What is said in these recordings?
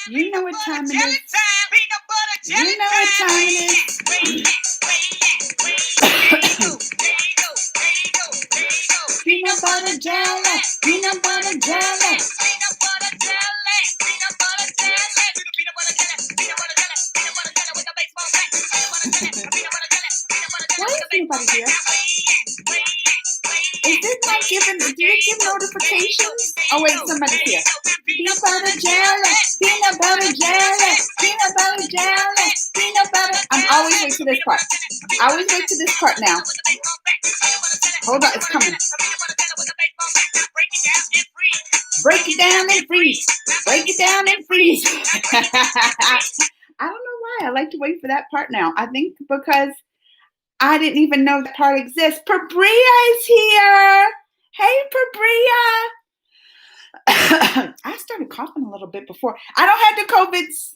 You know what time it is. You know what time it is. Peanut butter jelly. Peanut butter jelly. Why is nobody here? Is this not giving? Do you give notifications? Oh wait, somebody's here. Peanut butter jelly. Peanut butter jelly. Peanut butter jelly. Peanut butter. I'm always wait to this part. I always wait to this part now. Hold on, it's coming. Break it down and freeze. Break it down and freeze. I don't know why I like to wait for that part now. I think because I didn't even know that part exists. Pabria is here. Hey, Pabria. I started coughing a little bit before. I don't have the COVIDs.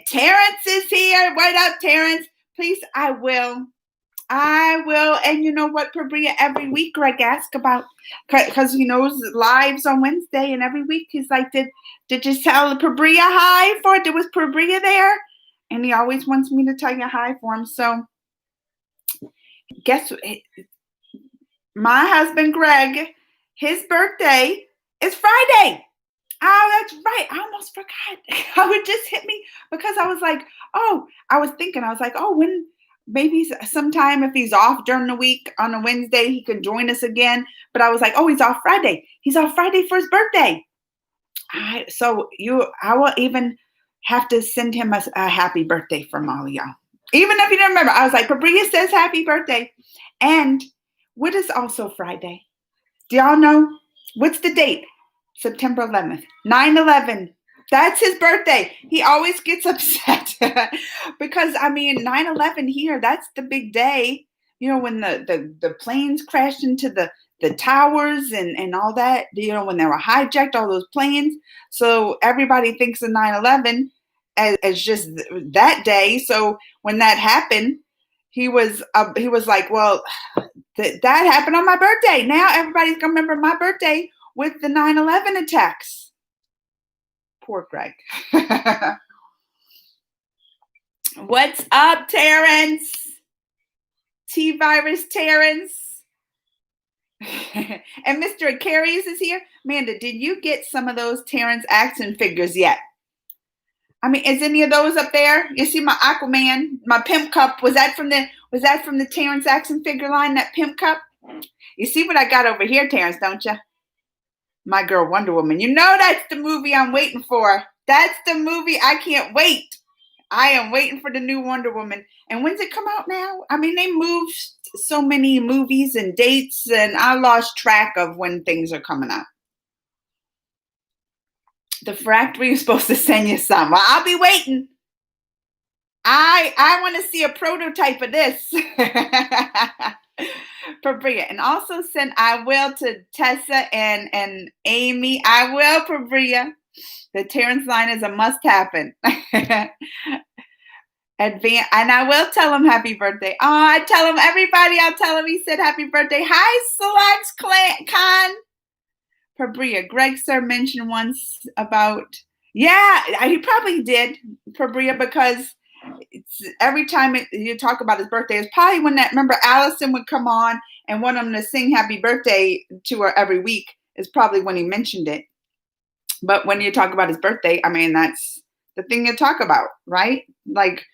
Terrence is here. What up, Terrence? Please, I will. And you know what, Pabria? Every week Greg asks about, because he knows lives on Wednesday, and every week he's like, did you tell Pabria hi for it? Was Pabria there? And he always wants me to tell you hi for him. So guess what? My husband Greg, his birthday is Friday. Oh, that's right. I almost forgot. It just hit me because I was like, when maybe sometime if he's off during the week on a Wednesday, he could join us again. But I was like, he's off Friday. He's off Friday for his birthday. I will even have to send him a happy birthday from all of y'all. Even if you don't remember, I was like, Pabria says happy birthday. And what is also Friday? Do y'all know? What's the date? September 11th. 9/11. That's his birthday. He always gets upset because 9/11 here, that's the big day. You know, when the planes crashed into the towers and all that, when they were hijacked, all those planes. So everybody thinks of 9/11 as just that day. So when that happened, he was like, well, that happened on my birthday. Now everybody's going to remember my birthday with the 9/11 attacks. Poor Greg. What's up, Terrence? T-Virus Terrence. And Mr. Aquarius is here. Amanda, did you get some of those Terrence action figures yet? Is any of those up there? You see my Aquaman, my Pimp Cup. Was that from the Terrence action figure line, that Pimp Cup? You see what I got over here, Terrence, don't you? My girl Wonder Woman. You know that's the movie I'm waiting for. That's the movie I can't wait. I am waiting for the new Wonder Woman. And when's it come out now? They moved so many movies and dates, and I lost track of when things are coming out. The factory is supposed to send you some. Well, I'll be waiting. I want to see a prototype of this. Pabria. And also send I will to Tessa and Amy. I will, Pabria. The Terrence line is a must happen. And I will tell him happy birthday. I tell him, everybody, I'll tell him he said happy birthday. Hi, Salax Khan. Pabria. Greg sir mentioned once about, he probably did, Pabria, because every time you talk about his birthday, it's probably when remember Allison would come on and want him to sing happy birthday to her every week is probably when he mentioned it. But when you talk about his birthday, that's the thing you talk about, right? Like,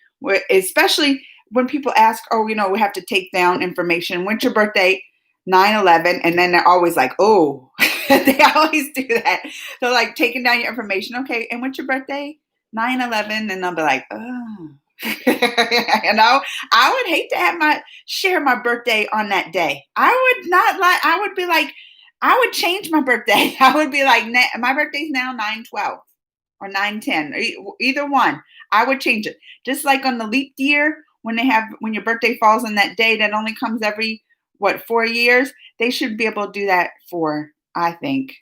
especially when people ask, we have to take down information. When's your birthday? 9/11. And then they're always like, oh, they always do that. They're like taking down your information. Okay. And what's your birthday? 9/11. And I'll be like, oh. I would hate to share my birthday on that day. I would not like, I would be like, I would change my birthday. I would be like, my birthday's now 9/12 or 9/10, either one. I would change it. Just like on the leap year, when your birthday falls on that day, that only comes every 4 years. They should be able to do that I think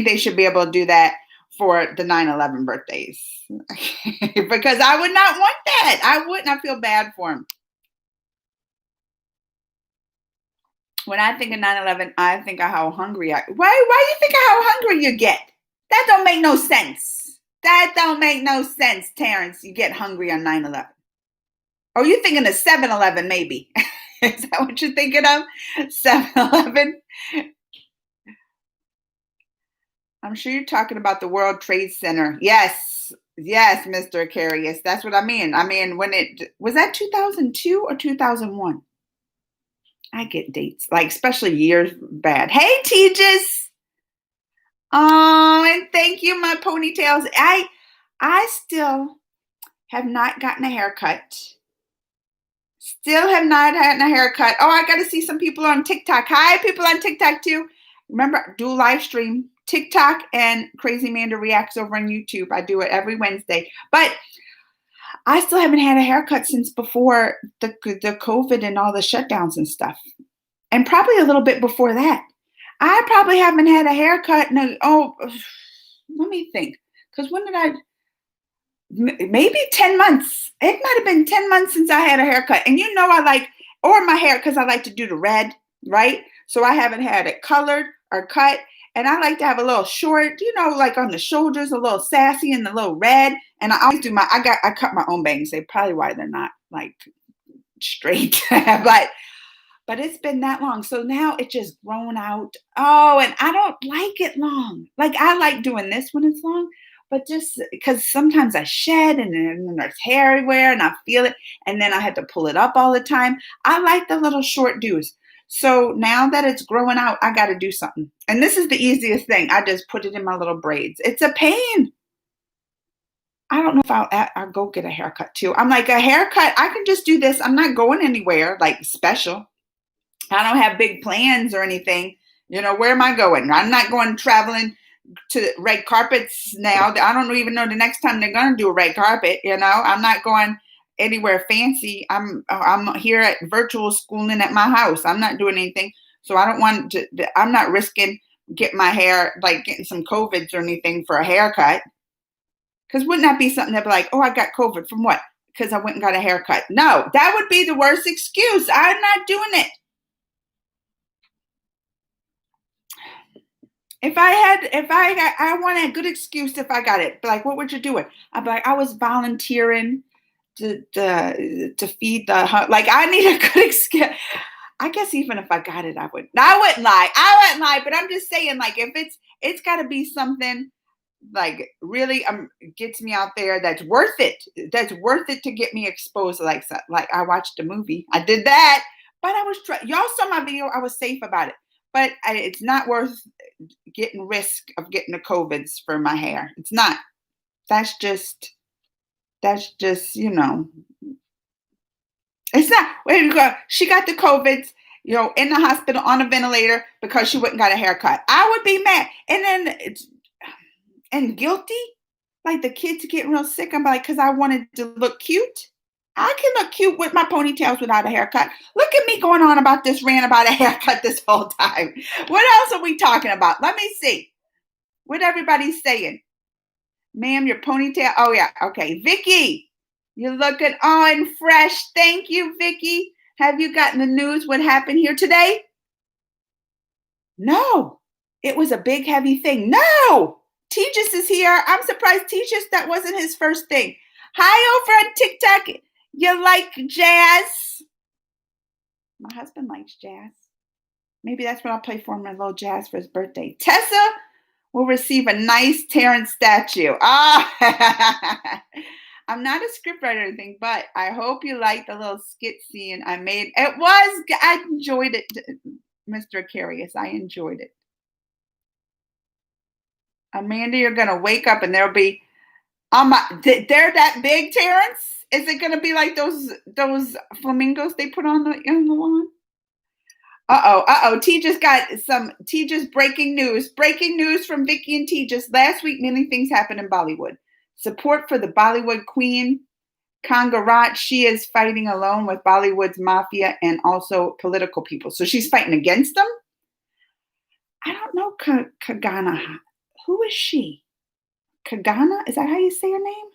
they should be able to do that for the 9/11 birthdays. Because I would not want that. I wouldn't. I feel bad for them. When I think of 9/11, I think of how hungry Why do you think of how hungry you get? That don't make no sense. That don't make no sense, Terrence. You get hungry on 9/11. Oh, you're thinking of 7-Eleven, maybe. Is that what you're thinking of? 7-Eleven? I'm sure you're talking about the World Trade Center. Yes. Yes, Mr. Aquarius. That's what I mean. I mean, when it was that 2002 or 2001? I get dates, like especially years bad. Hey, Tejas. Oh, and thank you, my ponytails. I still have not gotten a haircut. Still have not gotten a haircut. Oh, I got to see some people on TikTok. Hi, people on TikTok too. Remember, do live stream TikTok and Crazy Manda Reacts over on YouTube. I do it every Wednesday. But I still haven't had a haircut since before the COVID and all the shutdowns and stuff. And probably a little bit before that. I probably haven't had a haircut. Let me think. Because when did maybe 10 months. It might have been 10 months since I had a haircut. And or my hair, because I like to do the red, right? So I haven't had it colored or cut. And I like to have a little short, like on the shoulders, a little sassy and a little red. And I always do I cut my own bangs. They probably why they're not like straight. But it's been that long. So now it's just grown out. Oh, and I don't like it long. Like I like doing this when it's long, but just because sometimes I shed and then there's hair everywhere and I feel it. And then I had to pull it up all the time. I like the little short do's. So now that it's growing out, I got to do something. And this is the easiest thing. I just put it in my little braids. It's a pain. I don't know if I'll go get a haircut too. I'm like, a haircut, I can just do this. I'm not going anywhere like special. I don't have big plans or anything. Where am I going? I'm not going traveling to red carpets now. I don't even know the next time they're going to do a red carpet. I'm not going anywhere fancy. I'm here at virtual schooling at my house. I'm not doing anything. So I don't want to, I'm not risking getting my hair, like getting some COVIDs or anything for a haircut. Because wouldn't that be something that'd be like, oh, I got COVID from what? Because I went and got a haircut. No, that would be the worst excuse. I'm not doing it. I want a good excuse if I got it. Like, what would you do it? I'd be like, I was volunteering to feed the, like, I need a good excuse. I guess even if I got it, I wouldn't lie, but I'm just saying, like, if it's got to be something like really gets me out there that's worth it to get me exposed. Like I watched a movie, I did that, but y'all saw my video, I was safe about it, but it's not worth getting risk of getting the COVIDs for my hair. It's not. That's just it's not. Where you go? She got the COVIDs, in the hospital on a ventilator because she wouldn't got a haircut. I would be mad. And then and guilty, like the kids getting real sick. I'm like, because I wanted to look cute. I can look cute with my ponytails without a haircut. Look at me going on about this rant about a haircut this whole time. What else are we talking about? Let me see what everybody's saying. Ma'am, your ponytail. Oh, yeah. Okay. Vicky, you're looking on fresh. Thank you, Vicky. Have you gotten the news what happened here today? No. It was a big, heavy thing. No. Tejas is here. I'm surprised Tejas, that wasn't his first thing. Hi, over on TikTok. You like jazz? My husband likes jazz. Maybe that's what I'll play for him, a little jazz for his birthday. Tessa will receive a nice Terrence statue. I'm not a scriptwriter or anything, but I hope you like the little skit scene I made. I enjoyed it, Mr. Aquarius. I enjoyed it. Amanda, you're going to wake up and there'll be, they're that big, Terrence? Is it going to be like those flamingos they put on the lawn? Tejas breaking news. Breaking news from Vicky and Tejas. Last week, many things happened in Bollywood. Support for the Bollywood queen, Kangarat. She is fighting alone with Bollywood's mafia and also political people. So she's fighting against them? I don't know Kagana. Who is she? Kagana? Is that how you say her name?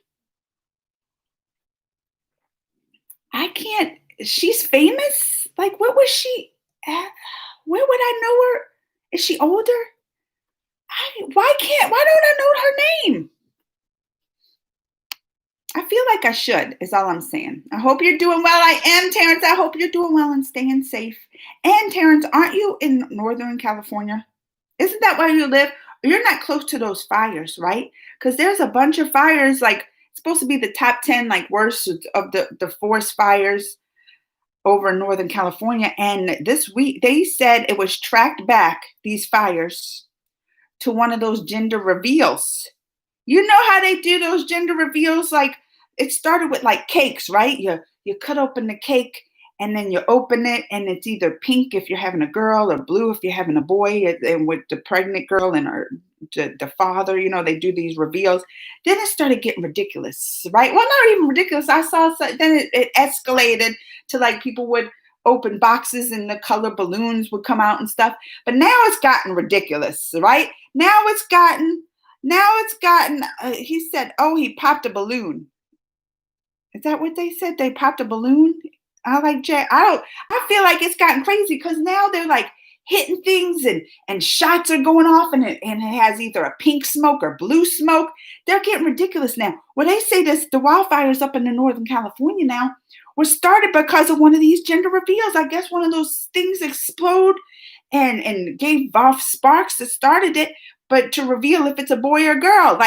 I can't. She's famous? Like, what was she? Where would I know her? Is she older? Why don't I know her name? I feel like I should, is all I'm saying. I hope you're doing well. I am, Terrence. I hope you're doing well and staying safe. And Terrence, aren't you in Northern California? Isn't that where you live? You're not close to those fires, right? Because there's a bunch of fires, like it's supposed to be the top 10 like worst of the forest fires over in Northern California. And this week they said it was tracked back, these fires, to one of those gender reveals. You know how they do those gender reveals? Like it started with like cakes, right? You cut open the cake and then you open it and it's either pink if you're having a girl or blue if you're having a boy. And with the pregnant girl and the father, they do these reveals. Then it started getting ridiculous, right? Well, not even ridiculous. I saw then it escalated to like people would open boxes and the color balloons would come out and stuff. But now it's gotten ridiculous, right? Now it's gotten, he said, oh, he popped a balloon. Is that what they said? They popped a balloon? I feel like it's gotten crazy because now they're like hitting things and shots are going off and it has either a pink smoke or blue smoke. They're getting ridiculous now. Well, they say the wildfires up in the Northern California now were started because of one of these gender reveals. I guess one of those things explode and gave off sparks that started it, but to reveal if it's a boy or girl,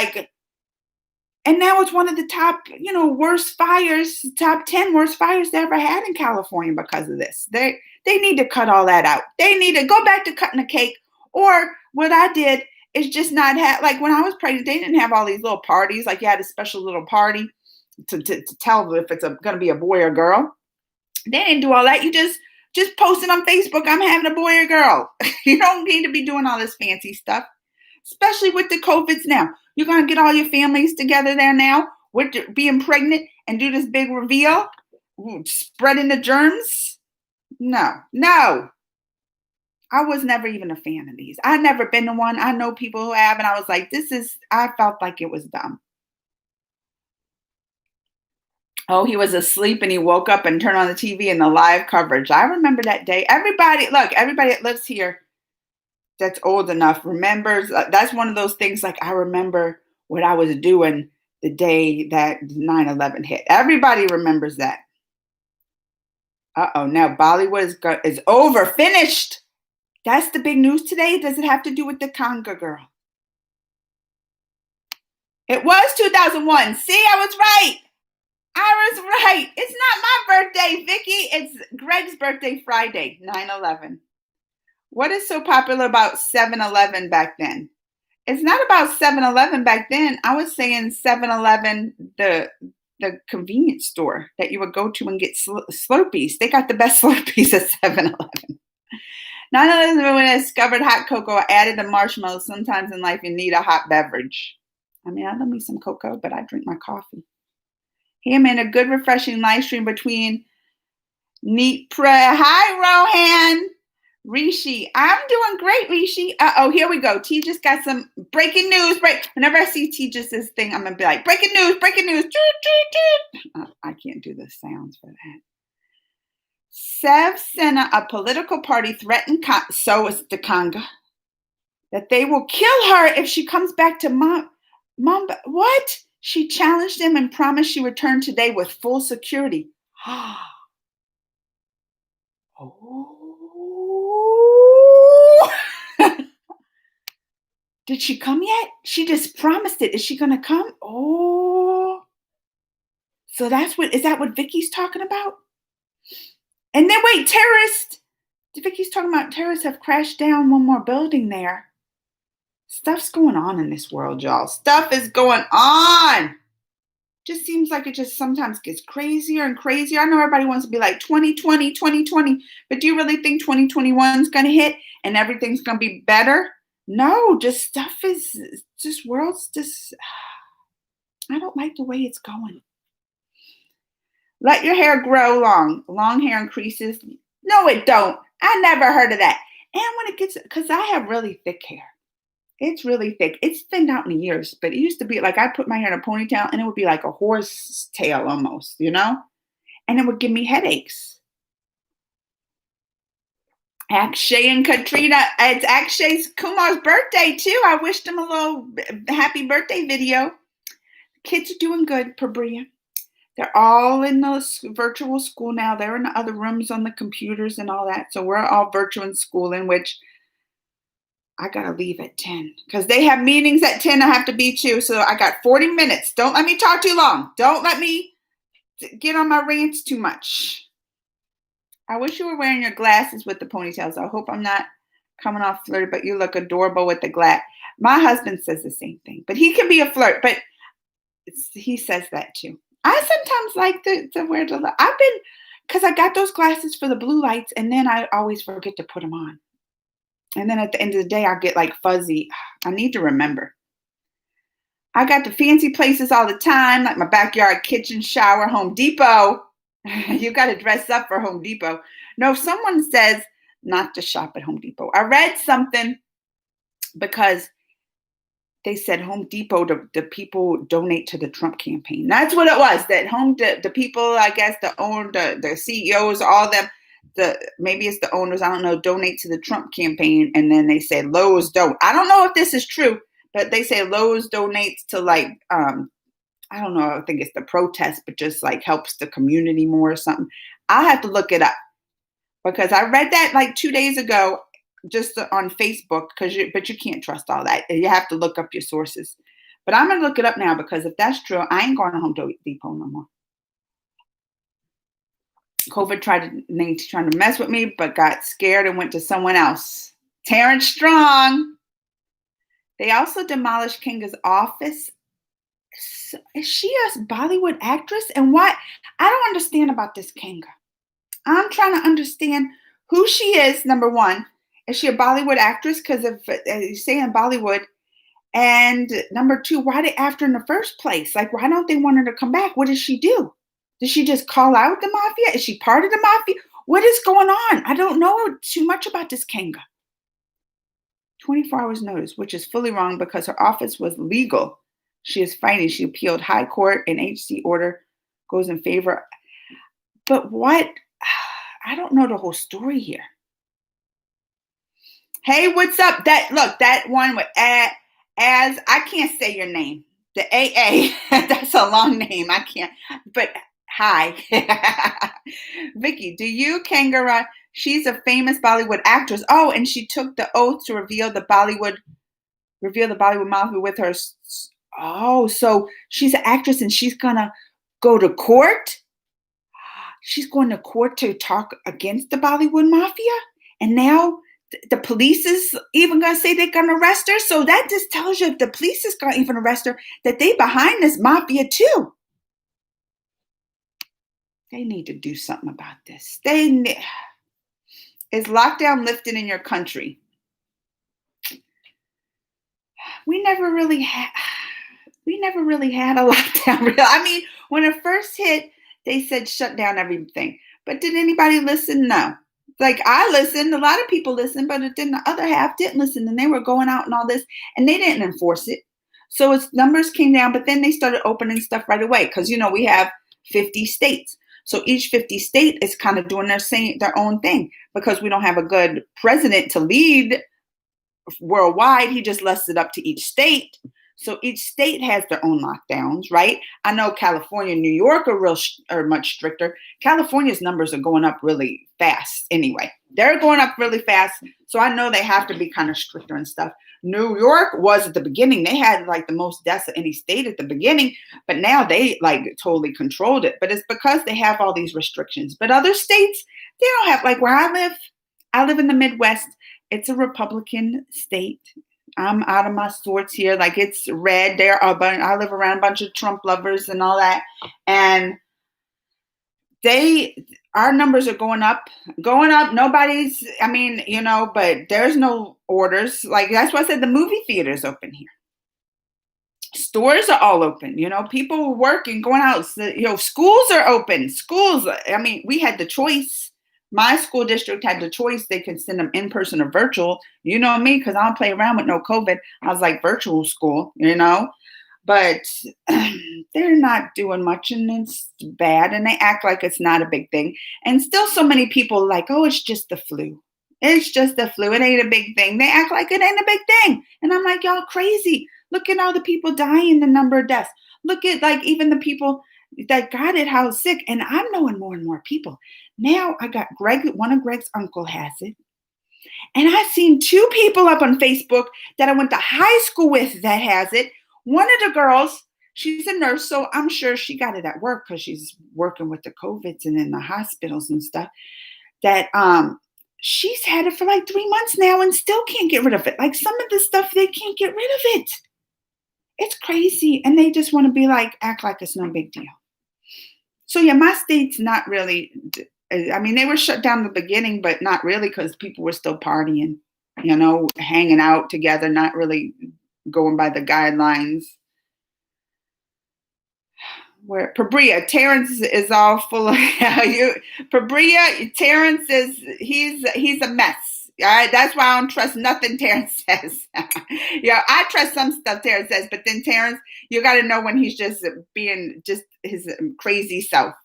and now it's one of the top, worst fires, top 10 worst fires they ever had in California because of this. They need to cut all that out. They need to go back to cutting a cake. Or what I did is just not have, like when I was pregnant, they didn't have all these little parties. Like you had a special little party to tell if it's going to be a boy or girl. They didn't do all that. You just posted on Facebook, I'm having a boy or girl. You don't need to be doing all this fancy stuff, especially with the COVIDs now. You're going to get all your families together there now with being pregnant and do this big reveal, spreading the germs. No. I was never even a fan of these. I've never been to one. I know people who have, and I was like, I felt like it was dumb. Oh, he was asleep and he woke up and turned on the TV and the live coverage. I remember that day. Everybody that lives here that's old enough remembers. That's one of those things like I remember what I was doing the day that 9/11 hit. Everybody remembers that. Now Bollywood is over, finished. That's the big news today. Does it have to do with the Conga girl? It was 2001. See, I was right. It's not my birthday, Vicky. It's Greg's birthday Friday, 9/11. What is so popular about 7-Eleven back then? It's not about 7-Eleven back then. I was saying 7-Eleven, the convenience store that you would go to and get Slurpees. They got the best Slurpees at 7-Eleven. 9/11 when I discovered hot cocoa, I added the marshmallows. Sometimes in life you need a hot beverage. I mean, I love me some cocoa, but I drink my coffee. Him in a good refreshing live stream between neat prayer. Hi, Rohan. Rishi, I'm doing great, Rishi. Here we go. T just got some breaking news. Whenever I see T just this thing, I'm gonna be like, breaking news. I can't do the sounds for that. Sev Sena, a political party, threatened so is the Conga that they will kill her if she comes back to mom. What? She challenged them and promised she would return today with full security. Oh. Did she come yet? She just promised it. Is she going to come? Oh. So is that what Vicky's talking about? And then wait, terrorists. Vicky's talking about terrorists have crashed down one more building there. Stuff's going on in this world, y'all. Stuff is going on. Just seems like it just sometimes gets crazier and crazier. I know everybody wants to be like 2020, but do you really think 2021 is going to hit and everything's going to be better? No, world's just, I don't like the way it's going. Let your hair grow long. Long hair increases. No, it don't. I never heard of that. And when it gets, because I have really thick hair. It's really thick. It's thinned out in the years, but it used to be like I put my hair in a ponytail and it would be like a horse tail almost, and it would give me headaches. Akshay and Katrina, it's Akshay's Kumar's birthday too. I wished him a little happy birthday video. Kids are doing good, Pabria. They're all in the virtual school now. They're in the other rooms on the computers and all that. So we're all virtual school, in which I gotta leave at 10 because they have meetings at 10. I have to be too. So I got 40 minutes. Don't let me talk too long. Don't let me get on my rants too much. I wish you were wearing your glasses with the ponytails. I hope I'm not coming off flirty, but you look adorable with the glass. My husband says the same thing, but he can be a flirt, but he says that too. I sometimes like to wear the, I've been, because I got those glasses for the blue lights, and then I always forget to put them on. And then at the end of the day, I'll get like fuzzy. I need to remember. I got the fancy places all the time, like my backyard kitchen, shower, Home Depot. You got to dress up for Home Depot. No, someone says not to shop at Home Depot. I read something because they said Home Depot, the people donate to the Trump campaign. That's what it was. That the people, I guess, the CEOs, all them, maybe it's the owners, I don't know, donate to the Trump campaign. And then they say Lowe's don't. I don't know if this is true, but they say Lowe's donates to like, I don't know, I think it's the protest, but just like helps the community more or something. I'll have to look it up because I read that like 2 days ago just on Facebook, but you can't trust all that. You have to look up your sources. But I'm going to look it up now because if that's true, I ain't going to Home Depot no more. COVID trying to mess with me, but got scared and went to someone else. Terrence Strong. They also demolished Kenga's office. Is she a Bollywood actress? And what? I don't understand about this Kenga. I'm trying to understand who she is, number one. Is she a Bollywood actress? Because if you say in Bollywood. And number two, why they after in the first place? Like, why don't they want her to come back? What does she do? Does she just call out the mafia? Is she part of the mafia? What is going on? I don't know too much about this Kenga. 24 hours notice, which is fully wrong because her office was legal. She is fighting. She appealed high court and HC order goes in favor. But what? I don't know the whole story here. Hey, what's up? That one with as I can't say your name. The AA. That's a long name. I can't. But hi. Vicky, do you Kangara? She's a famous Bollywood actress. Oh, and she took the oath to reveal the Bollywood mafia with her. Oh, so she's an actress and she's gonna go to court? She's going to court to talk against the Bollywood mafia? And now the police is even going to say they're going to arrest her. So that just tells you if the police is going to even arrest her, that they behind this mafia too. They need to do something about this. Is lockdown lifted in your country? We never really had a lockdown. I mean, when it first hit, they said shut down everything. But did anybody listen? No. Like I listened, a lot of people listened, but then the other half didn't listen, and they were going out and all this, and they didn't enforce it. So its numbers came down, but then they started opening stuff right away because we have 50 states. So each 50 state is kind of doing their own thing because we don't have a good president to lead worldwide. He just lets it up to each state. So each state has their own lockdowns, right? I know California and New York are much stricter. California's numbers are going up really fast anyway. They're going up really fast. So I know they have to be kind of stricter and stuff. New York was at the beginning. They had like the most deaths of any state at the beginning, but now they like totally controlled it. But it's because they have all these restrictions. But other states, they don't have, like where I live in the Midwest. It's a Republican state. I'm out of my sorts here. Like it's red. I live around a bunch of Trump lovers and all that. And our numbers are going up. Nobody's, but there's no orders. Like that's why I said the movie theater's open here. Stores are all open. People working, going out. Schools are open. Schools. We had the choice. My school district had the choice. They could send them in person or virtual. You know me, because I don't play around with no COVID. I was like virtual school, but they're not doing much and it's bad. And they act like it's not a big thing. And still so many people like, oh, it's just the flu. It's just the flu. It ain't a big thing. They act like it ain't a big thing. And I'm like, y'all crazy. Look at all the people dying, the number of deaths. Look at like even the people that got it house sick. And I'm knowing more and more people. Now I got Greg, one of Greg's uncle has it. And I've seen two people up on Facebook that I went to high school with that has it. One of the girls, she's a nurse, so I'm sure she got it at work because she's working with the COVIDs and in the hospitals and stuff. That she's had it for like 3 months now and still can't get rid of it. Like some of the stuff, they can't get rid of it. It's crazy. And they just want to be like, act like it's no big deal. So yeah, my state's not really, I mean, they were shut down in the beginning, but not really because people were still partying, hanging out together, not really going by the guidelines. Where Pabria, Terrence is all full of you. Pabria, Terrence he's a mess. All right, that's why I don't trust nothing Terrence says. I trust some stuff Terrence says, but then Terrence, you got to know when he's just being just his crazy self.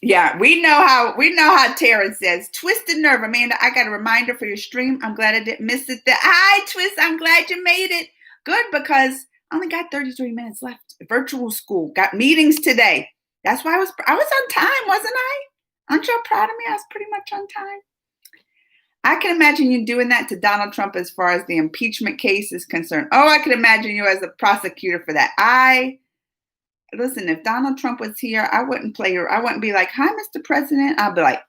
Yeah, we know how Terrence says. Twisted Nerve, Amanda. I got a reminder for your stream. I'm glad I didn't miss it. Hi, Twist. I'm glad you made it. Good, because I only got 33 minutes left. Virtual school. Got meetings today. That's why I was on time, wasn't I? Aren't you proud of me? I was pretty much on time. I can imagine you doing that to Donald Trump as far as the impeachment case is concerned. Oh, I can imagine you as a prosecutor for that. Listen, if Donald Trump was here, I wouldn't play her. I wouldn't be like, hi, Mr. President. I'll be like,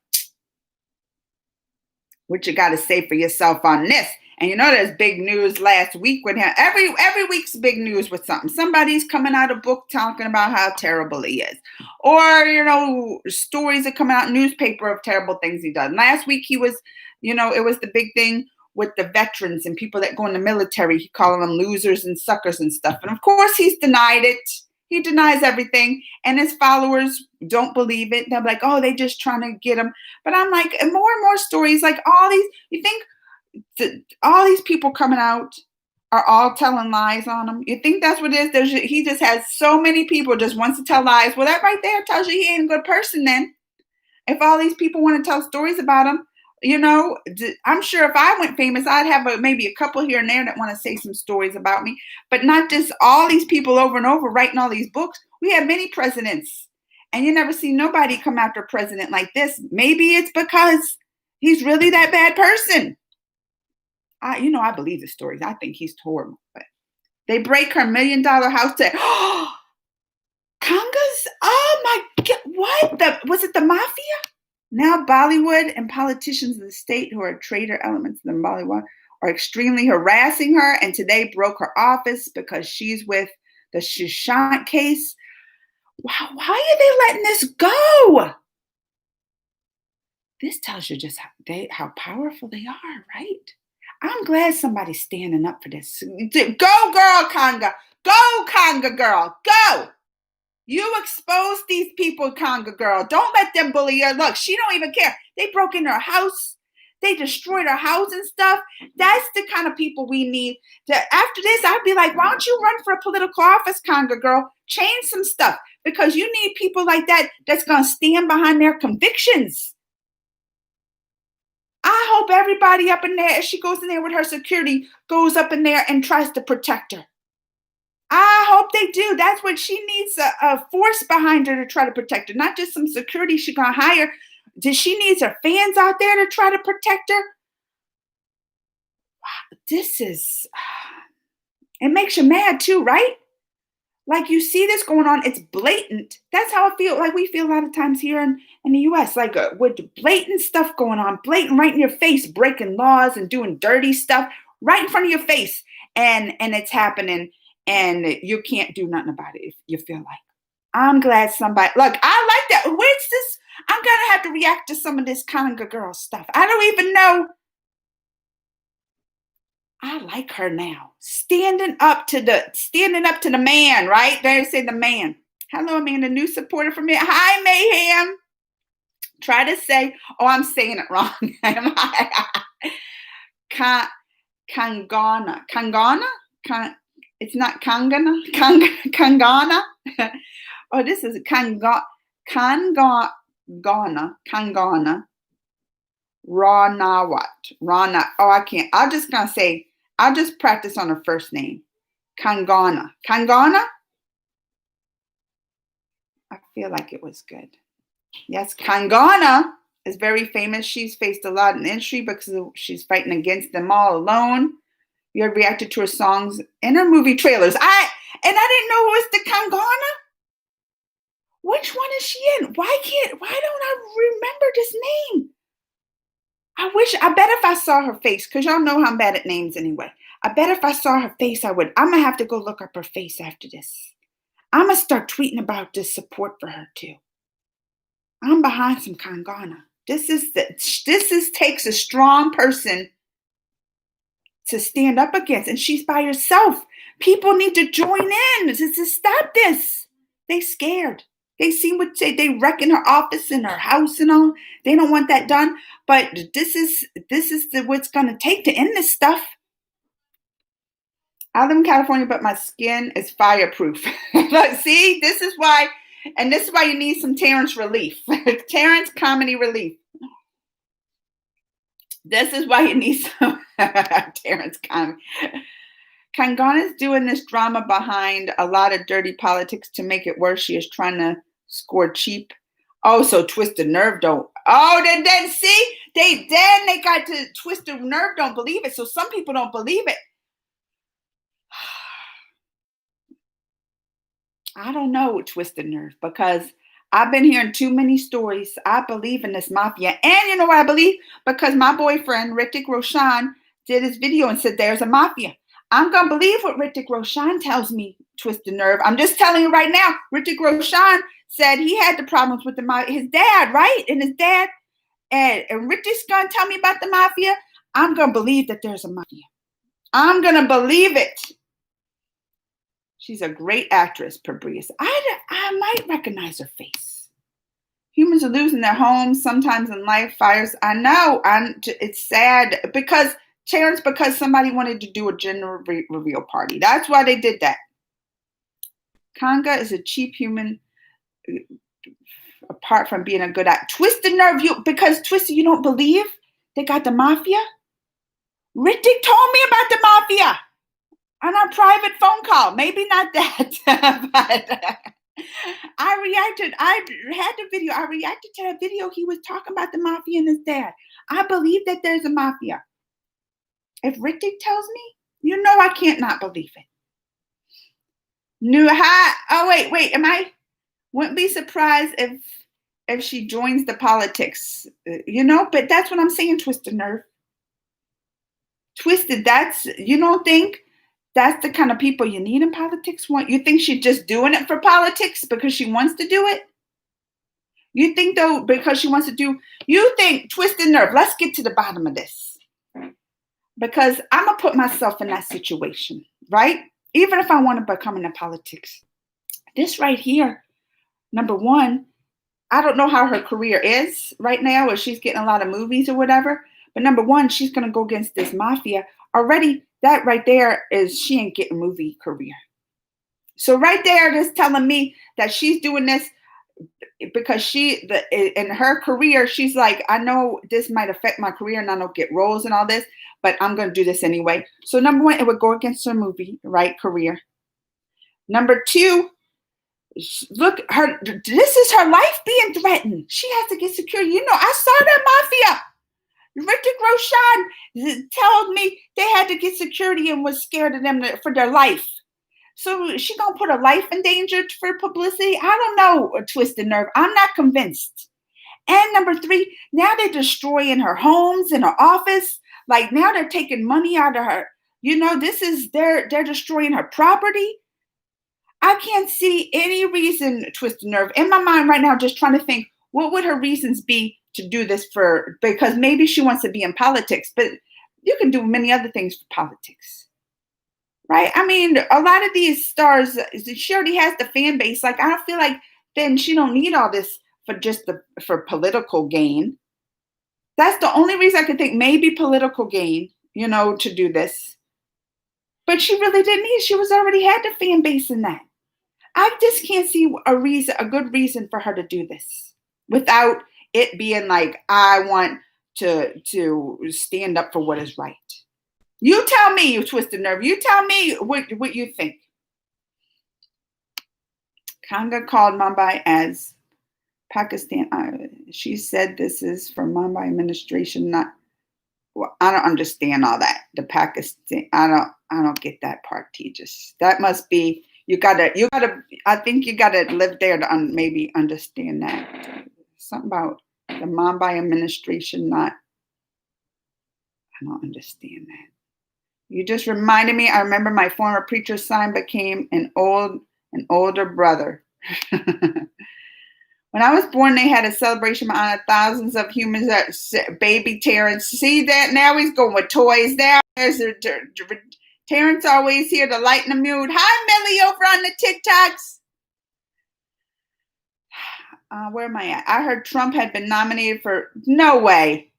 what you got to say for yourself on this? And there's big news last week with him. Every week's big news with something. Somebody's coming out a book talking about how terrible he is. Or, stories that come out in newspaper of terrible things he does. Last week he was, it was the big thing with the veterans and people that go in the military. He called them losers and suckers and stuff. And of course he's denied it. He denies everything, and his followers don't believe it. They're like, oh, they just trying to get him. But I'm like, more and more stories, like all these, you think all these people coming out are all telling lies on him? You think that's what it is? He just has so many people just wants to tell lies. Well, that right there tells you he ain't a good person then. If all these people want to tell stories about him, I'm sure if I went famous, I'd have maybe a couple here and there that want to say some stories about me, but not just all these people over and over writing all these books. We have many presidents, and you never see nobody come after a president like this. Maybe it's because he's really that bad person. I believe the stories. I think he's horrible. But they break her $1 million house to Congas. Oh my God! What was it? The mafia? Now Bollywood and politicians of the state who are traitor elements in Bollywood are extremely harassing her, and today broke her office because she's with the Sushant case. Wow, why are they letting this go? This tells you just how powerful they are, right? I'm glad somebody's standing up for this. Go, girl, Conga. Go, Conga girl. Go. You expose these people, Conga girl. Don't let them bully her. Look, she don't even care. They broke in her house. They destroyed her house and stuff. That's the kind of people we need. After this, I'd be like, why don't you run for a political office, Conga girl? Change some stuff, because you need people like that that's going to stand behind their convictions. I hope everybody up in there, as she goes in there with her security, goes up in there and tries to protect her. I hope they do. That's what she needs, a force behind her to try to protect her, not just some security she gonna hire. She needs her fans out there to try to protect her. Wow, it makes you mad too, right? Like, you see this going on, it's blatant. That's how I feel. Like we feel a lot of times here in the U.S., like with blatant stuff going on, blatant right in your face, breaking laws and doing dirty stuff right in front of your face, and it's happening. And you can't do nothing about it if you feel like. I'm glad somebody, look, I like that. Where's this? I'm going to have to react to some of this Conga girl stuff. I don't even know. I like her now. Standing up to the man, right? They say the man. Hello, Amanda, new supporter from me. Hi, Mayhem. Try to say, oh, I'm saying it wrong. Kangana? It's not Kangana. Oh, this is Kangana. Ranawat. Rana. Oh, I can't. I'll just practice on her first name. Kangana. Kangana? feel like it was good. Yes, Kangana is very famous. She's faced a lot in the industry because she's fighting against them all alone. You had reacted to her songs and her movie trailers. I didn't know it was the Kangana. Which one is she in? Why don't I remember this name? I bet if I saw her face, because y'all know how I'm bad at names anyway. I bet if I saw her face, I would. I'm going to have to go look up her face after this. I'm going to start tweeting about this support for her too. I'm behind some Kangana. This takes a strong person to stand up against, and she's by herself. People need to join in to stop this. They scared. They see they wrecking her office and her house and all. They don't want that done. But this is what's gonna take to end this stuff. I live in California, but my skin is fireproof. But see, this is why you need some Terrence relief. Terrence comedy relief. This is why you need some Terrence comedy. Kangana's doing this drama behind a lot of dirty politics to make it worse. She is trying to score cheap. Oh, so Twisted Nerve don't. Oh, then see, they got to Twisted Nerve don't believe it. So some people don't believe it. I don't know Twisted Nerve because I've been hearing too many stories. I believe in this mafia. And you know what I believe? Because my boyfriend, Hrithik Roshan, did his video and said there's a mafia. I'm going to believe what Hrithik Roshan tells me, Twisted Nerve. I'm just telling you right now. Hrithik Roshan said he had the problems with his dad, right? And his dad, and Hrithik's going to tell me about the mafia. I'm going to believe that there's a mafia. I'm going to believe it. She's a great actress, Fabrice. I might recognize her face. Humans are losing their homes sometimes in life. Fires. I know. It's sad because somebody wanted to do a gender reveal party. That's why they did that. Kanga is a cheap human apart from being a good actor. Twisted Nerve, because Twisted, you don't believe they got the mafia? Hrithik told me about the mafia on our private phone call. Maybe not that, but I had the video. I reacted to that video. He was talking about the mafia and his dad. I believe that there's a mafia. If Hrithik tells me, you know I can't not believe it. Wouldn't be surprised if she joins the politics, but that's what I'm saying, Twisted Nerve. Twisted, you don't think that's the kind of people you need in politics? You think she's just doing it for politics because she wants to do it? You think, though, because she wants to do, you think, Twisted Nerve, let's get to the bottom of this. Because I'm going to put myself in that situation, right? Even if I want to become into politics. This right here, number one, I don't know how her career is right now, or she's getting a lot of movies or whatever. But number one, she's going to go against this mafia. Already, that right there is she ain't getting a movie career. So right there, that's telling me that she's doing this because in her career, she's like, I know this might affect my career and I don't get roles and all this, but I'm going to do this anyway. So number one, it would go against her movie, right, career. Number two, look, this is her life being threatened. She has to get security. I saw that mafia. Hrithik Roshan told me they had to get security and was scared of them for their life. So she gonna put her life in danger for publicity? I don't know, Twisted Nerve. I'm not convinced. And number three, now they're destroying her homes and her office. Like now they're taking money out of her. They're destroying her property. I can't see any reason, Twisted Nerve. In my mind right now, just trying to think, what would her reasons be to do this because maybe she wants to be in politics, but you can do many other things for politics. Right? I mean, a lot of these stars, she already has the fan base. Like, I don't feel like then she don't need all this for political gain. That's the only reason I could think, maybe political gain, to do this. But she really didn't need it. She already had the fan base in that. I just can't see a good reason for her to do this without it being like, I want to stand up for what is right. You tell me, you Twisted Nerve. You tell me what you think. Kanga called Mumbai as Pakistan. She said this is for Mumbai administration, not. Well, I don't understand all that. The Pakistan. I don't get that part, Tejas. That must be you gotta. I think you gotta live there to maybe understand that. Something about the Mumbai administration, not. I don't understand that. You just reminded me. I remember my former preacher's son became an older brother. When I was born, they had a celebration on thousands of humans. Baby Terrence, see that? Now he's going with toys. Now there's Terrence always here to lighten the mood. Hi, Millie, over on the TikToks. Where am I at? I heard Trump had been nominated for. No way.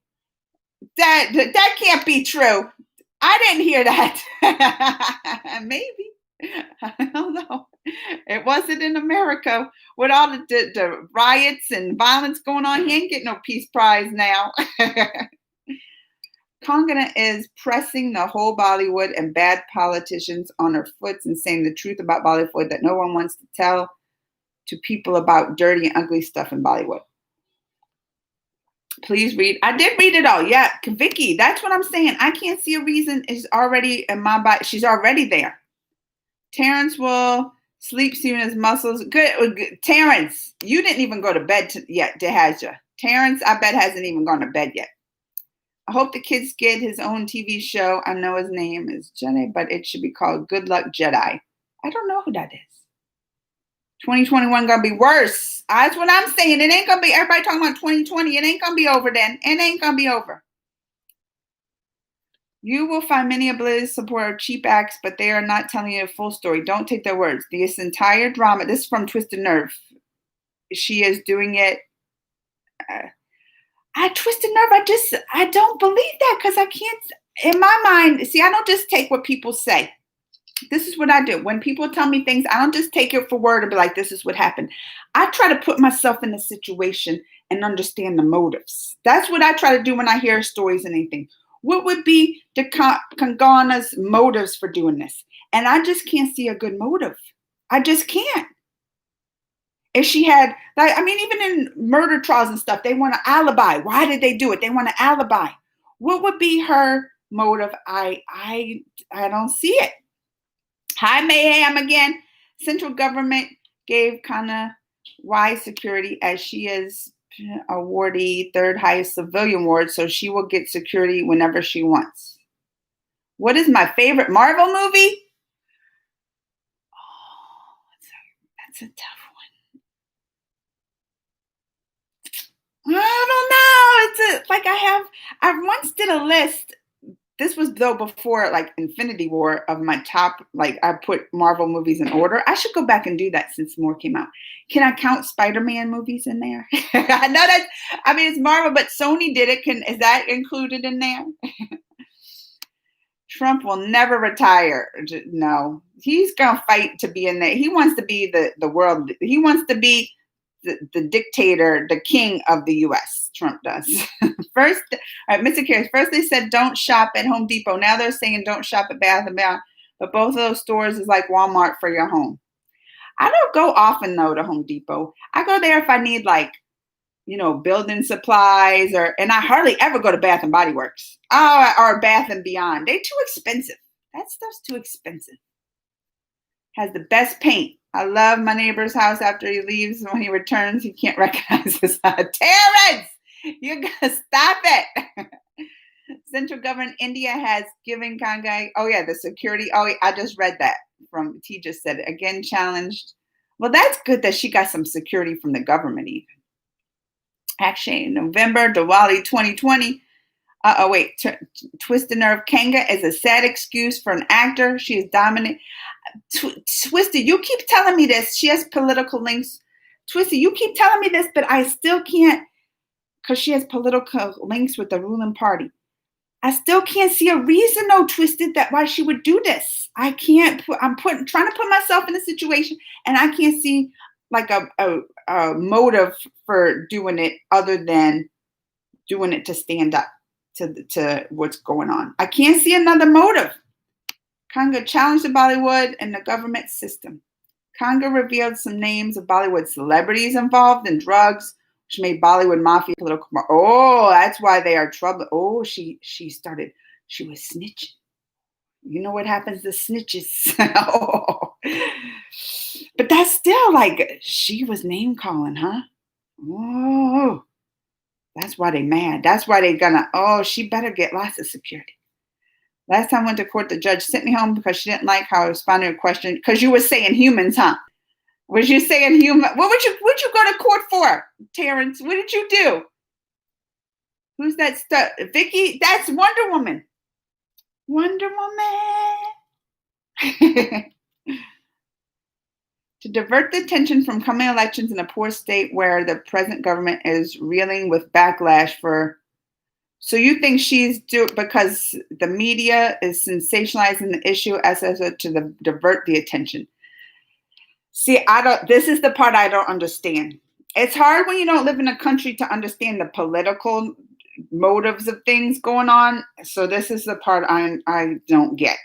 That can't be true. I didn't hear that. Maybe. I don't know. It wasn't in America with all the riots and violence going on. He ain't getting no Peace Prize now. Kangana is pressing the whole Bollywood and bad politicians on her foot and saying the truth about Bollywood that no one wants to tell to people about dirty and ugly stuff in Bollywood. Please read. I did read it all. Yeah, Vicky, that's what I'm saying. I can't see a reason. Is already in my body. She's already there. Terrence will sleep soon as muscles. Good. Terrence, you didn't even go to bed yet, has ya? Terrence, I bet, hasn't even gone to bed yet. I hope the kids get his own TV show. I know his name is Jedi, but it should be called Good Luck Jedi. I don't know who that is. 2021 gonna be worse. That's what I'm saying. It ain't gonna be everybody talking about 2020. It ain't gonna be over then. It ain't gonna be over. You will find many abilities to support cheap acts, but they are not telling you a full story. Don't take their words. This entire drama, this is from Twisted Nerve. She is doing it. Twisted Nerve, I don't believe that because I can't, in my mind, see, I don't just take what people say. This is what I do. When people tell me things, I don't just take it for word and be like, this is what happened. I try to put myself in the situation and understand the motives. That's what I try to do when I hear stories and anything. What would be the Kangana's motives for doing this? And I just can't see a good motive. I just can't. If she had, even in murder trials and stuff, they want an alibi. Why did they do it? They want an alibi. What would be her motive? I don't see it. Hi, Mayhem again. Central government gave Kana wide security as she is awardee, third highest civilian award, so she will get security whenever she wants. What is my favorite Marvel movie? Oh, that's a tough one. I don't know. I once did a list. This was though before like Infinity War of my top, I put Marvel movies in order. I should go back and do that since more came out. Can I count Spider-Man movies in there? I know that, it's Marvel, but Sony did it. Is that included in there? Trump will never retire. No, he's going to fight to be in there. He wants to be the world. He wants to be the dictator, the king of the U.S. Trump does. First, all right, Mr. Cares. First they said don't shop at Home Depot. Now they're saying don't shop at Bath & Beyond. But both of those stores is like Walmart for your home. I don't go often though to Home Depot. I go there if I need building supplies and I hardly ever go to Bath & Body Works or Bath & Beyond. They're too expensive. That stuff's too expensive. Has the best paint. I love my neighbor's house after he leaves. When he returns, he can't recognize his house. Terrence, you gotta stop it. Central government India has given Kangai. Oh yeah, the security. Oh, I just read that from T. Just said it again. Challenged. Well, that's good that she got some security from the government even. Actually, in November, Diwali 2020. Twisted Nerve. Kanga is a sad excuse for an actor. She is dominant. Twisted, you keep telling me this. She has political links. Twisted, you keep telling me this, but I still can't, because she has political links with the ruling party. I still can't see a reason, though, Twisted, that why she would do this. I can't. I'm trying to put myself in a situation, and I can't see like a motive for doing it other than doing it to stand up to what's going on. I can't see another motive. Kanga challenged the Bollywood and the government system. Kanga revealed some names of Bollywood celebrities involved in drugs, which made Bollywood mafia political. Oh, that's why they are trouble. Oh, she was snitching. You know what happens to snitches. Oh. But that's still like, she was name calling, huh? Oh, that's why they mad. That's why they she better get lots of security. Last time I went to court, the judge sent me home because she didn't like how I responded to a question. Because you were saying humans, huh? Was you saying human? What would you go to court for, Terrence? What did you do? Who's that stuff? Vicky? That's Wonder Woman. Wonder Woman. To divert the attention from coming elections in a poor state where the present government is reeling with backlash for. So you think she's because the media is sensationalizing the issue as to divert the attention. See, this is the part I don't understand. It's hard when you don't live in a country to understand the political motives of things going on. So this is the part I don't get.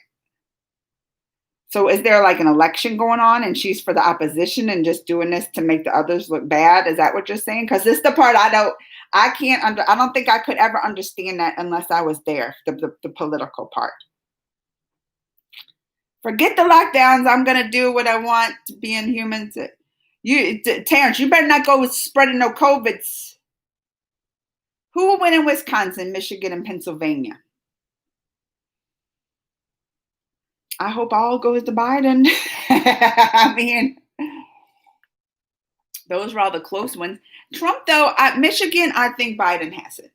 So is there like an election going on and she's for the opposition and just doing this to make the others look bad? Is that what you're saying? Because this is the part I don't think I could ever understand that unless I was there, the political part. Forget the lockdowns. I'm going to do what I want to be in humans. Terrence, you better not go spreading no COVIDs. Who will win in Wisconsin, Michigan, and Pennsylvania? I hope all goes to Biden. I mean, those were all the close ones. Trump, though, Michigan, I think Biden has it.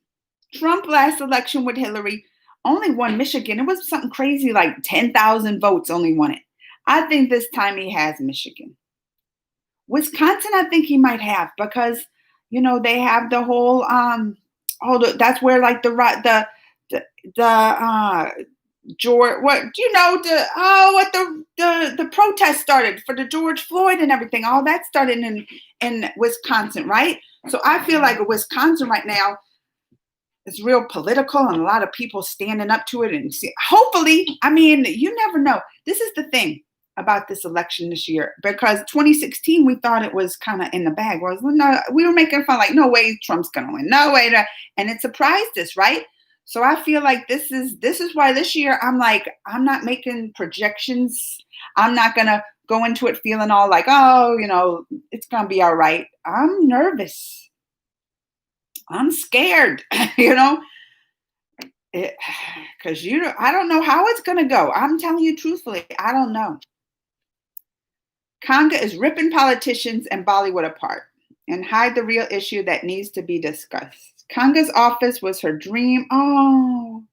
Trump last election with Hillary only won Michigan. It was something crazy like 10,000 votes only won it. I think this time he has Michigan. Wisconsin, I think he might have because, they have the whole, that's where like the George, the protest started for the George Floyd and everything. All that started in Wisconsin, right? So I feel like Wisconsin right now is real political and a lot of people standing up to it. And hopefully, I mean, you never know. This is the thing about this election this year, because 2016, we thought it was kind of in the bag. We were making fun like, no way Trump's going to win. No way. And it surprised us, right? So I feel like this is why this year I'm like, I'm not making projections. I'm not going to go into it feeling all like, it's going to be all right. I'm nervous. I'm scared, because I don't know how it's going to go. I'm telling you truthfully, I don't know. Kanga is ripping politicians and Bollywood apart and hide the real issue that needs to be discussed. Kanga's office was her dream. Oh,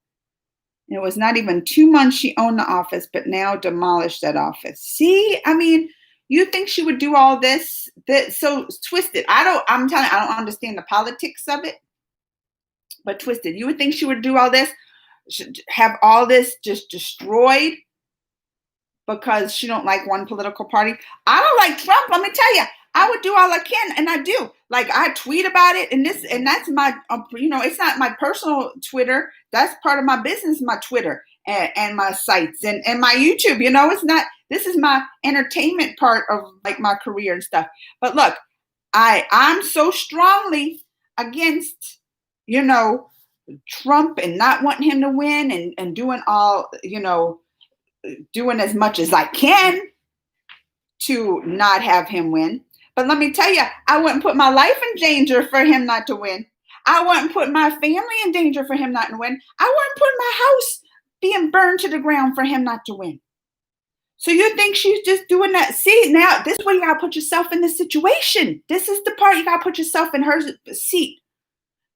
it was not even 2 months she owned the office, but now demolished that office. See, I mean, you think she would do all this? So twisted. I'm telling you, I don't understand the politics of it, but twisted. You would think she would do all this, have all this just destroyed because she don't like one political party. I don't like Trump. Let me tell you, I would do all I can, and I do. Like I tweet about it, and that's my, it's not my personal Twitter. That's part of my business, my Twitter and my sites and my YouTube. It's not. This is my entertainment part of like my career and stuff. But look, I'm so strongly against, Trump and not wanting him to win and doing all, doing as much as I can to not have him win. But let me tell you, I wouldn't put my life in danger for him not to win. I wouldn't put my family in danger for him not to win. I wouldn't put my house being burned to the ground for him not to win. So you think she's just doing that? See, now this is where you got to put yourself in the situation. This is the part you got to put yourself in her seat.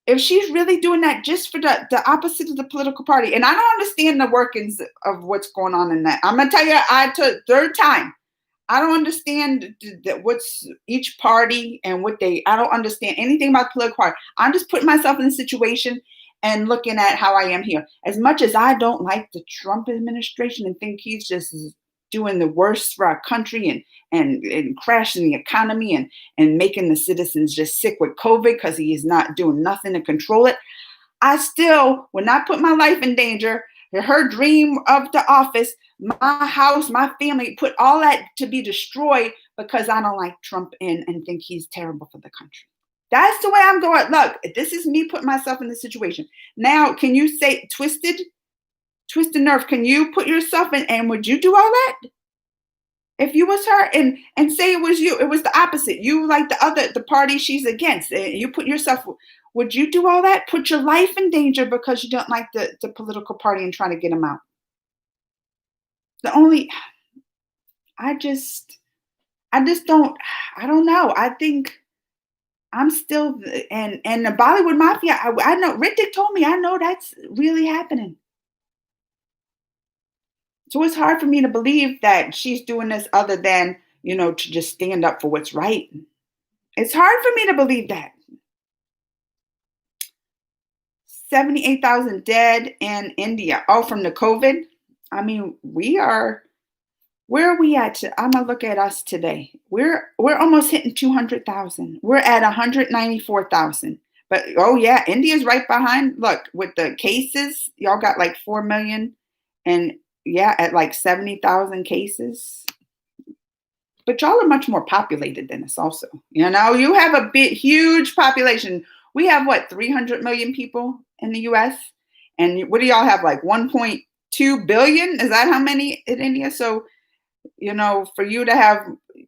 If she's really doing that just for the opposite of the political party, and I don't understand the workings of what's going on in that. I'm going to tell you, third time. I don't understand what's each party and I don't understand anything about the political party. I'm just putting myself in the situation and looking at how I am here. As much as I don't like the Trump administration and think he's just doing the worst for our country and crashing the economy and making the citizens just sick with COVID because he is not doing nothing to control it, I still will not put my life in danger her dream of the office, my house, my family, put all that to be destroyed because I don't like Trump and think he's terrible for the country. That's the way I'm going. Look, this is me putting myself in this situation. Now, can you say twisted nerve? Can you put yourself in, and would you do all that? If you was her, and say it was you, it was the opposite. You like the party she's against. You put yourself, would you do all that? Put your life in danger because you don't like the political party and trying to get them out. The only, I just don't, I don't know. I think I'm still, and the Bollywood mafia, I know, Ritik told me, I know that's really happening. So it's hard for me to believe that she's doing this other than, to just stand up for what's right. It's hard for me to believe that. 78,000 dead in India. Oh, from the COVID? I mean, where are we at? I'm gonna look at us today. We're almost hitting 200,000. We're at 194,000. But oh yeah, India's right behind. Look, with the cases, y'all got like 4 million, and yeah, at like 70,000 cases. But y'all are much more populated than us also. You have a huge population. We have what, 300 million people in the US? And what do y'all have, like 1.2 billion? Is that how many in India? So, for you to have,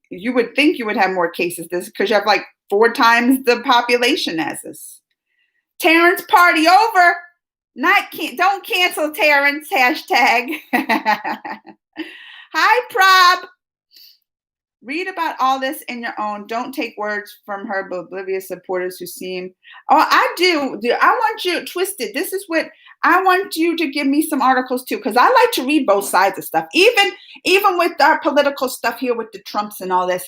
you would think you would have more cases this because you have like 4 times the population as us. Terrence, party over. Don't cancel Terrence, hashtag. Hi, Prob. Read about all this in your own. Don't take words from her oblivious supporters who seem. Oh, I do. I want you twisted. This is what I want you to give me some articles too, because I like to read both sides of stuff. Even with our political stuff here with the Trumps and all this.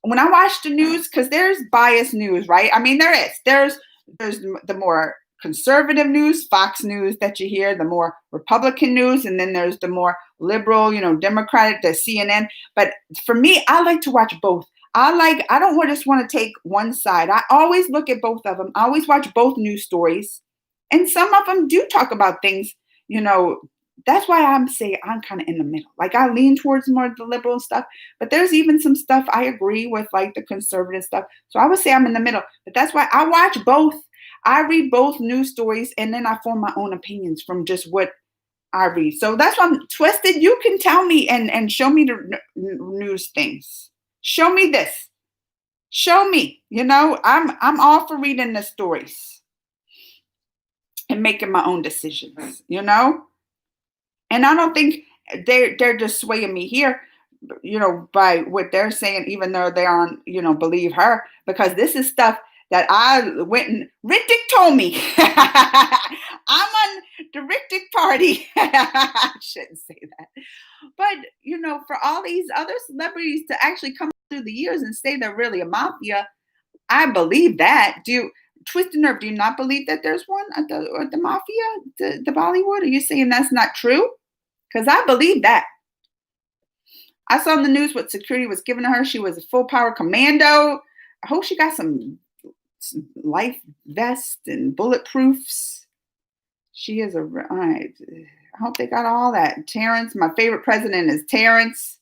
When I watch the news, because there's biased news, right? I mean, there is. There's the more conservative news, Fox News that you hear, the more Republican news, and then there's the more liberal, Democratic, the CNN. But for me, I like to watch both. I don't just want to take one side. I always look at both of them. I always watch both news stories. And some of them do talk about things, that's why I'm saying I'm kind of in the middle. Like I lean towards more the liberal stuff, but there's even some stuff I agree with, like the conservative stuff. So I would say I'm in the middle, but that's why I watch both. I read both news stories and then I form my own opinions from just what I read. So that's why I'm twisted. You can tell me and show me the news things. Show me this. Show me. I'm all for reading the stories and making my own decisions. And I don't think they're just swaying me here, by what they're saying, even though they aren't, believe her, because this is stuff that I went and Ritik told me. I'm on the Ritik party. I shouldn't say that. But, for all these other celebrities to actually come through the years and say they're really a mafia, I believe that. Twisted nerve, do you not believe that there's one at the mafia, the Bollywood? Are you saying that's not true? Because I believe that. I saw in the news what security was given to her. She was a full power commando. I hope she got some life vest and bulletproofs. She is all right. I hope they got all that. Terrence, my favorite president is Terrence.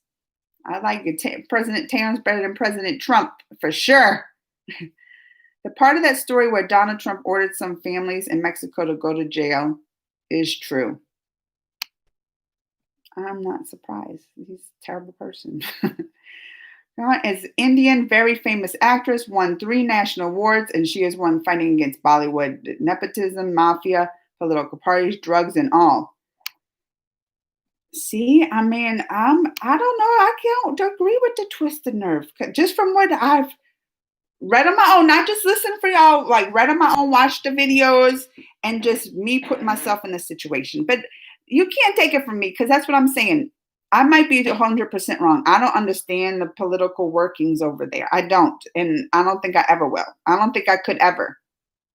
I like it. President Terrence better than President Trump for sure. The part of that story where Donald Trump ordered some families in Mexico to go to jail is true. I'm not surprised. He's a terrible person. Is Indian, very famous actress, won 3 national awards, and she is one fighting against Bollywood nepotism, mafia, political parties, drugs, and all. See, I mean, I don't know. I can't agree with the twisted nerve. Just from what I've read on my own, not just listen for y'all, like read on my own, watch the videos, and just me putting myself in the situation. But you can't take it from me because that's what I'm saying. I might be 100% wrong. I don't understand the political workings over there. I don't. And I don't think I ever will. I don't think I could ever.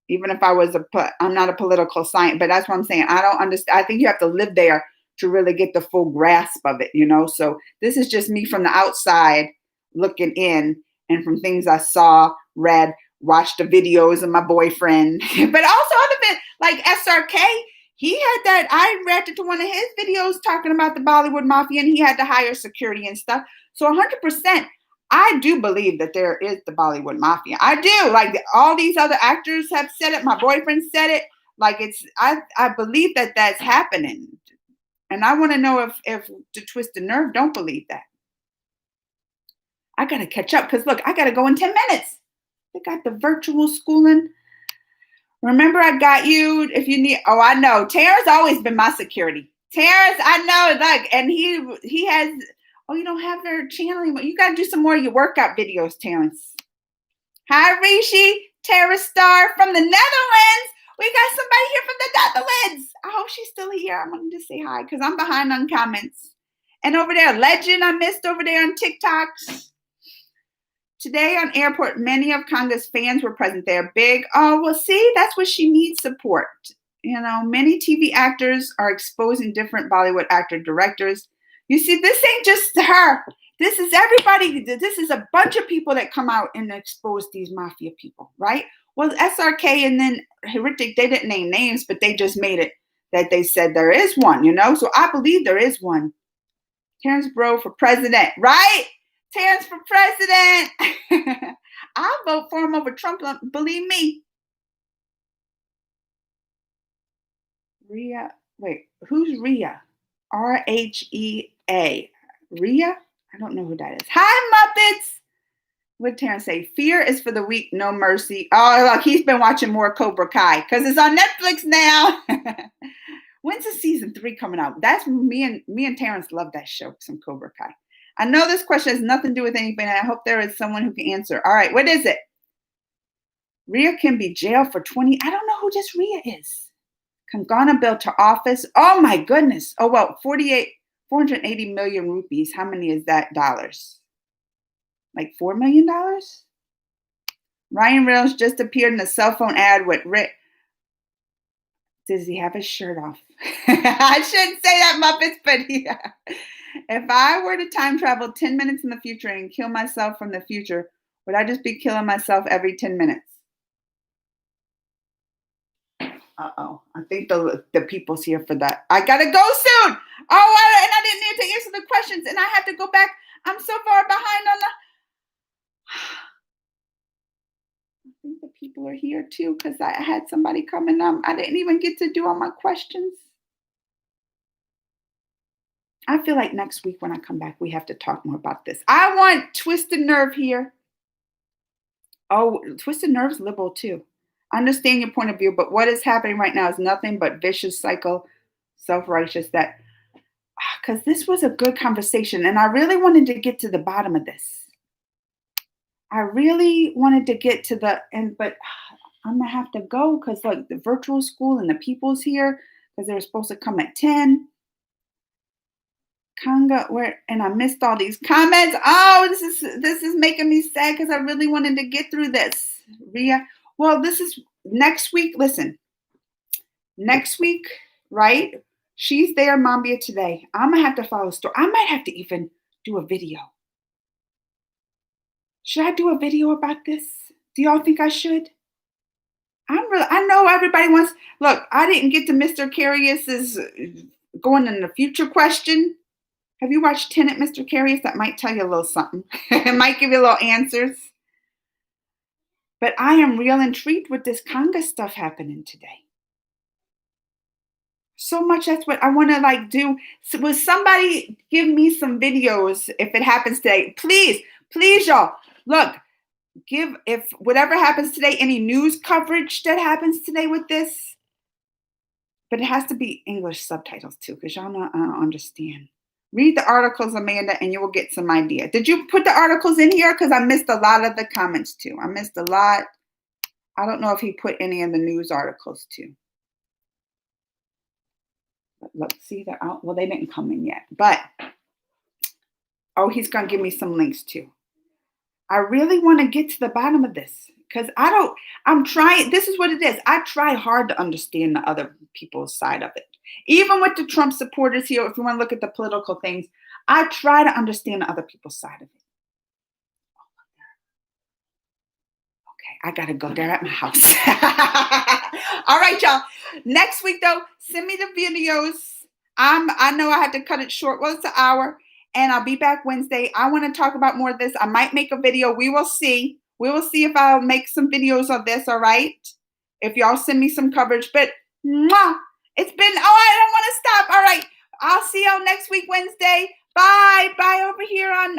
Even if I was I'm not a political scientist, but that's what I'm saying. I don't understand. I think you have to live there to really get the full grasp of it, So this is just me from the outside looking in and from things I saw, read, watched the videos of my boyfriend, but also other than like SRK. He had that. I reacted to one of his videos talking about the Bollywood Mafia, and he had to hire security and stuff. So 100%, I do believe that there is the Bollywood Mafia. I do. Like all these other actors have said it. My boyfriend said it. Like I believe that that's happening. And I want to know if the Twisted Nerve don't believe that. I got to catch up because look, I got to go in 10 minutes. They got the virtual schooling. Remember, I got you if you need. Oh, I know. Terrence always been my security. Terrence, I know. Look, and he has. Oh, you don't have their channel anymore. You got to do some more of your workout videos, Terrence. Hi, Rishi, Terra Star from the Netherlands. We got somebody here from the Netherlands. I hope she's still here. I wanted to say hi because I'm behind on comments. And over there, Legend, I missed over there on TikToks. Today on airport, many of Kanga's fans were present there. Big, oh, well, see, that's what she needs support. You know, many TV actors are exposing different Bollywood actor directors. You see, this ain't just her. This is everybody. This is a bunch of people that come out and expose these mafia people, right? Well, SRK and then Hritik, they didn't name names, but they just made it that they said there is one, you know? So I believe there is one. Terrence Bro for president, right? Terrence for president. I'll vote for him over Trump. Believe me. Rhea. Wait, who's Rhea? R-H-E-A. Rhea? I don't know who that is. Hi, Muppets. What did Terrence say? Fear is for the weak, no mercy. Oh, look, he's been watching more Cobra Kai because it's on Netflix now. When's the season 3 coming out? That's me and Terrence love that show, some Cobra Kai. I know this question has nothing to do with anything. I hope there is someone who can answer. All right, what is it? Rhea can be jailed for 20. I don't know who this Rhea is. Kangana bill to office. Oh my goodness. Oh well, 480 million rupees. How many is that dollars? Like $4 million? Ryan Reynolds just appeared in a cell phone ad with Rick. Does he have his shirt off? I shouldn't say that, Muppets, but yeah. If I were to time travel 10 minutes in the future and kill myself from the future, would I just be killing myself every 10 minutes? Uh-oh. I think the people's here for that. I got to go soon. Oh, and I didn't need to answer the questions, and I have to go back. I'm so far behind on the... I think the people are here, too, because I had somebody coming up. I didn't even get to do all my questions. I feel like next week when I come back, we have to talk more about this. I want Twisted Nerve here. Oh, Twisted Nerve's liberal, too. I understand your point of view, but what is happening right now is nothing but vicious cycle, self-righteous, that, because this was a good conversation, and I really wanted to get to the bottom of this. I really wanted to get to the end, but I'm going to have to go because, look, the virtual school and the people's here because they were supposed to come at 10. Kanga, and I missed all these comments. Oh, this is making me sad because I really wanted to get through this. Rhea, well, this is next week. Listen, next week, right? She's there, Mambia today. I'm gonna have to follow the story. I might have to even do a video. Should I do a video about this? Do y'all think I should? I know everybody wants. Look, I didn't get to Mr. Curious's going in the future question. Have you watched Tenet, Mr. Curious? That might tell you a little something. It might give you a little answers. But I am real intrigued with this Kanga stuff happening today. So much, that's what I want to do. So will somebody give me some videos if it happens today? Please, y'all. Look, if whatever happens today, any news coverage that happens today with this. But it has to be English subtitles too, because y'all don't understand. Read the articles, Amanda, and you will get some idea. Did you put the articles in here? Because I missed a lot of the comments, too. I missed a lot. I don't know if he put any of the news articles, too. But look, see, they're out. Well, they didn't come in yet. But, oh, he's going to give me some links, too. I really want to get to the bottom of this. Because I'm trying. This is what it is. I try hard to understand the other people's side of it. Even with the Trump supporters here, if you want to look at the political things, I try to understand the other people's side of it. Okay, I got to go. They're at my house. All right, y'all. Next week, though, send me the videos. I know I had to cut it short. Well, it's an hour, and I'll be back Wednesday. I want to talk about more of this. I might make a video. We will see. We will see if I'll make some videos of this. All right. If y'all send me some coverage, but mwah, it's been. Oh, I don't want to stop. All right. I'll see y'all next week, Wednesday. Bye. Bye over here on